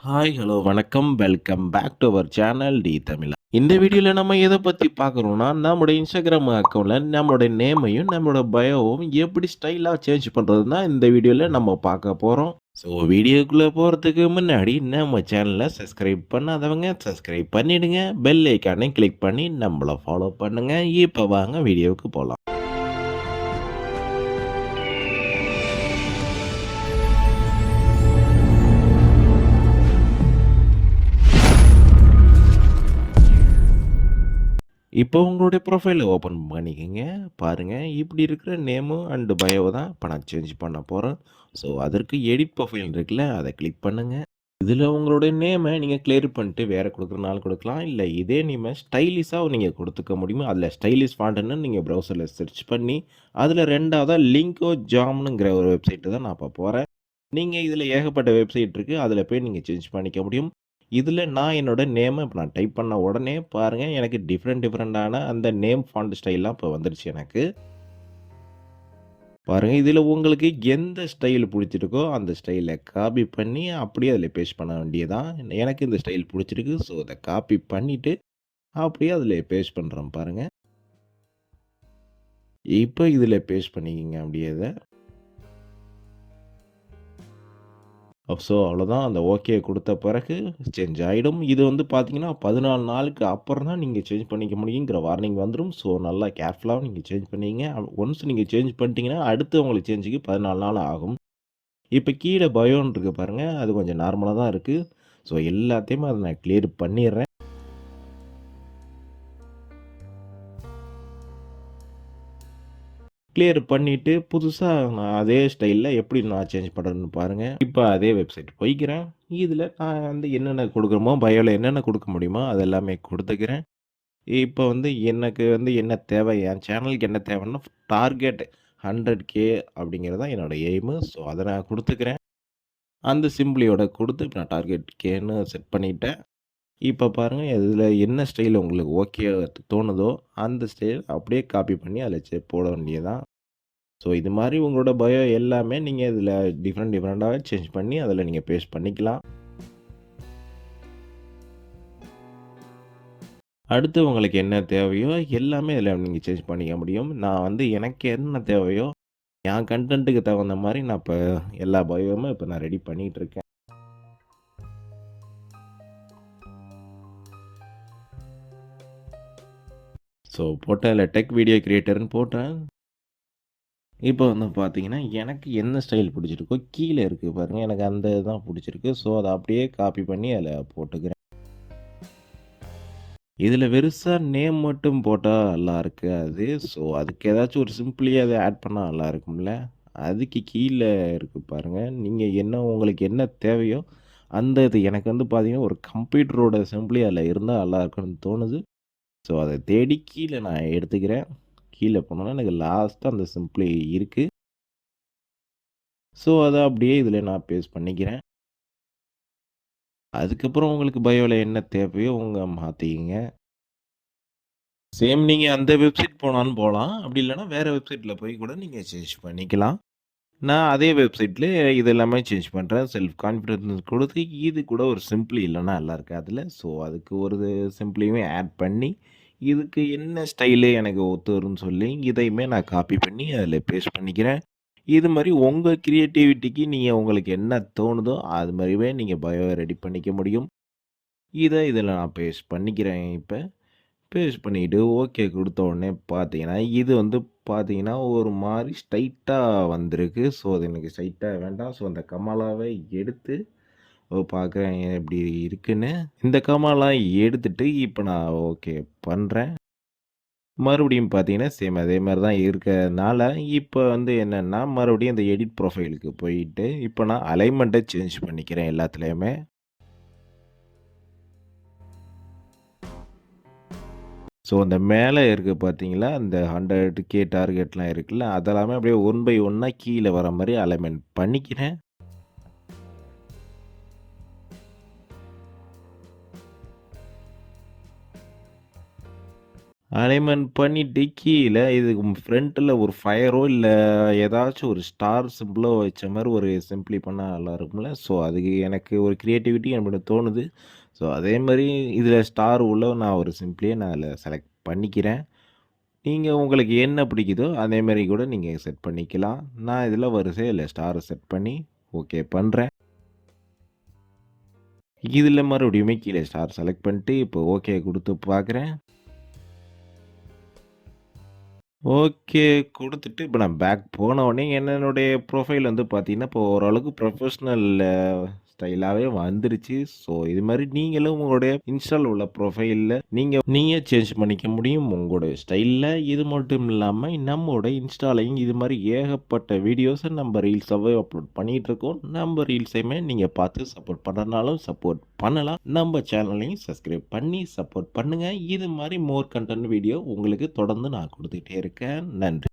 Hi, hello, வணக்கம். Welcome back to our channel டி தமிழா. இந்த வீடியோல நம்ம எத பத்தி பார்க்குறோம்னா, நம்முடைய Instagram அக்கவுண்ட்ல நம்மளுடைய நேமையும், நம்மளோட பயோவும் எப்படி ஸ்டைலா சேஞ்ச் பண்றதுன்னு தான் இந்த வீடியோல நம்ம பார்க்க போறோம். ஸோ வீடியோக்குள்ள போறதுக்கு முன்னாடி நம்ம சேனல சப்ஸ்கிரைப் பண்ணாதவங்க சப்ஸ்கிரைப் பண்ணிடுங்க. பெல் ஐகானையும் கிளிக் பண்ணி நம்மள ஃபாலோ பண்ணுங்க. இப்ப வாங்க வீடியோவுக்கு போலாம். இப்போ உங்களுடைய ப்ரொஃபைல ஓப்பன் பண்ணிக்கங்க. பாருங்க, இப்படி இருக்கிற நேமு அண்ட் பயோவ தான் இப்ப நான் சேஞ்ச் பண்ண போறேன். ஸோ அதற்கு எடிட் ப்ரொஃபைல் இருக்குல்ல, அத கிளிக் பண்ணுங்க. இதில உங்களுடைய நேம நீங்க கிளியர் பண்ணிட்டு வேற குடுக்குறனாலும் குடுக்கலாம். இல்ல இதே நேம ஸ்டைலிஷா நீங்க குடுத்துக்க முடியும். அதில ஸ்டைலிஷ் ஃபாண்ட்ன்னு நீங்க ப்ரௌசர்ல சர்ச் பண்ணி, அதில 2வதா லிங்கோ ஜாம்னுங்கிற ஒரு வெப்சைட் தான் நான் இப்ப போறேன். நீங்க இதில ஏகப்பட்ட வெப்சைட் இருக்கு. அதில போய் நீங்க சேஞ்ச் பண்ணிக்க முடியும். இதில நான் என்னோட நேம இப்ப நான் டைப் பண்ண உடனே பாருங்க, எனக்கு டிஃபரெண்டான அந்த நேம் ஃபாண்ட் ஸ்டைல்லாம் இப்ப வந்துருச்சு எனக்கு. பாருங்க, இதில உங்களுக்கு எந்த ஸ்டைல் புடிச்சிருக்கோ, அந்த ஸ்டைல காப்பி பண்ணி அப்படியே அதில பேஸ்ட் பண்ண வேண்டியது தான். எனக்கு இந்த ஸ்டைல் புடிச்சிருக்கு. ஸோ, அத காப்பி பண்ணிட்டு, அப்படியே அதில பேஸ்ட் பண்றேன் பாருங்க. இப்ப இதில பேஸ்ட் பண்ணிக்கங்க அப்படியே இத. ஸோ அவ்வளோதான். அந்த ஓகே குடுத்த பிறகு சேஞ்ச் ஆயிடும். இது வந்து பார்த்தீங்கன்னா, 14 நாளுக்கு அப்புறம் தான் நீங்க சேஞ்ச் பண்ணிக்க முடியுங்கிற வார்னிங் வந்துரும். ஸோ நல்லா கேர்ஃபுல்லா நீங்க சேஞ்ச் பண்ணீங்க. ஒன்ஸ் நீங்க சேஞ்ச் பண்ணிட்டீங்கன்னா, அடுத்து உங்களுக்கு சேஞ்சுக்கு 14 நாள் ஆகும். இப்ப கீழ பயோன்னு இருக்கு பாருங்க. அது கொஞ்சம் நார்மலா தான் இருக்கு. ஸோ எல்லாத்தையுமே அத நான் கிளியர் பண்ணிர்றேன். கிளியர் பண்ணிட்டு, புதுசா நான் அதே ஸ்டைல்ல எப்படி நான் சேஞ்ச் பண்றேன்னு பாருங்க. இப்ப அதே வெப்சைட் போய்க்கிறேன். இதுல நான் வந்து என்னென்ன குடுக்கணுமோ, பயோல என்னென்ன குடுக்க முடியுமோ, அது எல்லாமே குடுத்துக்கிறேன். இப்ப வந்து எனக்கு வந்து என்ன தேவை, என் சேனலுக்கு என்ன தேவைன்னா, டார்கெட் 100K அப்படிங்கிறது தான் என்னோட எய்மு. ஸோ அத நான் குடுத்துக்கிறேன். அந்த சிம்பிளியோட குடுத்து இப்ப நான் டார்கெட் கேன்னு செட் பண்ணிட்டேன். இப்ப பாருங்க, இதுல என்ன ஸ்டைல் உங்களுக்கு ஓகே தோணுதோ, அந்த ஸ்டைல் அப்படியே காப்பி பண்ணி அதில போட வேண்டியது தான். ஸோ இது மாரி உங்களோட பயோ எல்லாமே நீங்க இதில டிஃபரெண்டாவே சேஞ்ச் பண்ணி அதில நீங்க பேஸ்ட் பண்ணிக்கலாம். அடுத்து உங்களுக்கு என்ன தேவையோ எல்லாமே இதில நீங்க சேஞ்ச் பண்ணிக்க முடியும். நான் வந்து எனக்கு என்ன தேவையோ, என் கன்டென்ட்‌டுக்கு தகுந்த மாரி நான் இப்ப எல்லா பயோவுமே இப்ப நான் ரெடி பண்ணிட்டு இருக்கேன். ஸோ போட்டேன், அதில டெக் வீடியோ கிரியேட்டர்ன்னு போட்டேன். இப்போ வந்து பார்த்தீங்கன்னா, எனக்கு என்ன ஸ்டைல் பிடிச்சிருக்கோ, கீழ இருக்கு பாருங்க. எனக்கு அந்த இதுதான் பிடிச்சிருக்கு. ஸோ அத அப்படியே காப்பி பண்ணி அதில போட்டுக்கிறேன். இதில வெறுசா நேம் மட்டும் போட்டா நல்லா இருக்காது. ஸோ அதுக்கு ஏதாச்சும் ஒரு சிம்பிளி அத ஆட் பண்ணா நல்லா இருக்கும்ல. அதுக்கு கீழ இருக்கு பாருங்க. நீங்க என்ன உங்களுக்கு என்ன தேவையோ, அந்த இது எனக்கு வந்து பார்த்தீங்கன்னா, ஒரு கம்ப்யூட்டரோட சிம்பிளி அதில இருந்தா நல்லா இருக்கும்னு தோணுது. ஸோ அத தேடி கீழ நான் எடுத்துக்கிறேன். கீழ போனோனே எனக்கு லாஸ்ட்டா அந்த சிம்பிளி இருக்கு. ஸோ அத அப்படியே இதில நான் பேஸ்ட் பண்ணிக்கிறேன். அதுக்கப்புறம் உங்களுக்கு பயோல என்ன தேவையோ உங்க மாத்திக்கங்க. சேம் நீங்க அந்த வெப்சைட் போனாலும் போலாம். அப்படி இல்லன்னா வேற வெப்சைட்ல போய் கூட நீங்க சேஞ்ச் பண்ணிக்கலாம். நான் அதே வெப்சைட்ல இது எல்லாமே சேஞ்ச் பண்றேன். செல்ஃப் கான்ஃபிடன்ஸ் குடுத்து இது கூட ஒரு சிம்பிள் இல்லன்னா நல்லா இருக்காதுல்ல. ஸோ அதுக்கு ஒரு சிம்பிளையுமே ஆட் பண்ணி, இதுக்கு என்ன ஸ்டைலு எனக்கு ஒத்து வரும்ன்னு சொல்லி, இதையுமே நான் காப்பி பண்ணி அதில பேஸ்ட் பண்ணிக்கிறேன். இது மாரி உங்க கிரியேட்டிவிட்டிக்கு நீங்க உங்களுக்கு என்ன தோணுதோ, அது மாரியே நீங்க பயோ ரெடி பண்ணிக்க முடியும். இதில நான் பேஸ்ட் பண்ணிக்கிறேன் இப்ப. பேஸ்ட் பண்ணிட்டு ஓகே குடுத்த உடனே பார்த்தீங்கன்னா, இது வந்து பார்த்தீங்கன்னா, ஒரு மாரி ஸ்ட்ரைட்டா வந்திருக்கு. ஸோ, அது எனக்கு ஸ்ட்ரைட்டா வேண்டாம். ஸோ, அந்த கமாலாவ எடுத்து பார்க்குறேன் எப்படி இருக்குன்னு. இந்த கமாலா எடுத்துட்டு இப்ப நான் ஓகே பண்றேன். மறுபடியும் பார்த்தீங்கன்னா, சேம் அதே மாரி தான் இருக்கனால, இப்ப வந்து என்னன்னா, மறுபடியும் இந்த எடிட் ப்ரொஃபைலுக்கு போயிட்டு, இப்ப நான் அலைன்மென்ட்ட சேஞ்ச் பண்ணிக்கிறேன் எல்லாத்துலயுமே. ஸோ, அந்த மேல இருக்கு பார்த்தீங்களா, அந்த 100K டார்கெட்லாம் இருக்குல்ல, அதெல்லாமே அப்படியே ஒன் பை ஒன்னா கீழ வர மாரி அலைன்மென்ட் பண்ணிக்கிறேன். அலைன்மென்ட் பண்ணிட்டு கீழ இதுக்கு ஃப்ரண்ட்ல ஒரு ஃபயரோ இல்ல ஏதாச்சும் ஒரு ஸ்டார் சிம்பலோ வச்ச மாரி ஒரு சிம்ப்ளி பண்ணா நல்லாருக்கும்ல. ஸோ, அதுக்கு எனக்கு ஒரு கிரியேட்டிவிட்டி எனக்கு தோணுது. ஸோ, அதே மாரி இதில ஸ்டார் உள்ள நான் ஒரு சிம்ப்ளிய நான் அதில செலக்ட் பண்ணிக்கிறேன். நீங்க உங்களுக்கு என்ன பிடிக்குதோ, அதே மாரி கூட நீங்க செட் பண்ணிக்கலாம். நான் இதில வரிசையா ஸ்டார செட் பண்ணி ஓகே பண்றேன். இதில மறுபடியுமே கீழ ஸ்டார் செலக்ட் பண்ணிட்டு, இப்போ ஓகே குடுத்து பார்க்குறேன். ஓகே குடுத்துட்டு, இப்ப நான் பேக் போனவுனே என்னுடைய ப்ரொஃபைல் வந்து பார்த்தீங்கன்னா, இப்போ ஓரளவுக்கு ப்ரொஃபஷனல் ஸ்டைலாவே வந்துருச்சு. ஸோ, இது மாரி நீங்களும் உங்களுடைய இன்ஸ்டால உள்ள ப்ரொஃபைல்ல நீங்க சேஞ்ச் பண்ணிக்க முடியும். உங்களுடைய ஸ்டைல்ல. இது மட்டும் இல்லாம நம்மோட இன்ஸ்டாலயும் இது மாரி ஏகப்பட்ட வீடியோஸ நம்ம ரீல்ஸாவே அப்லோட் பண்ணிட்டுருக்கோம். நம்ம ரீல்ஸயுமே நீங்க பார்த்து சப்போர்ட் பண்றனாலும் சப்போர்ட் பண்ணலாம். நம்ம சேனலையும் சப்ஸ்கிரைப் பண்ணி சப்போர்ட் பண்ணுங்க. இது மாரி மோர் கன்டென்ட் வீடியோ உங்களுக்கு தொடர்ந்து நான் குடுத்துட்டே இருக்கேன். நன்றி.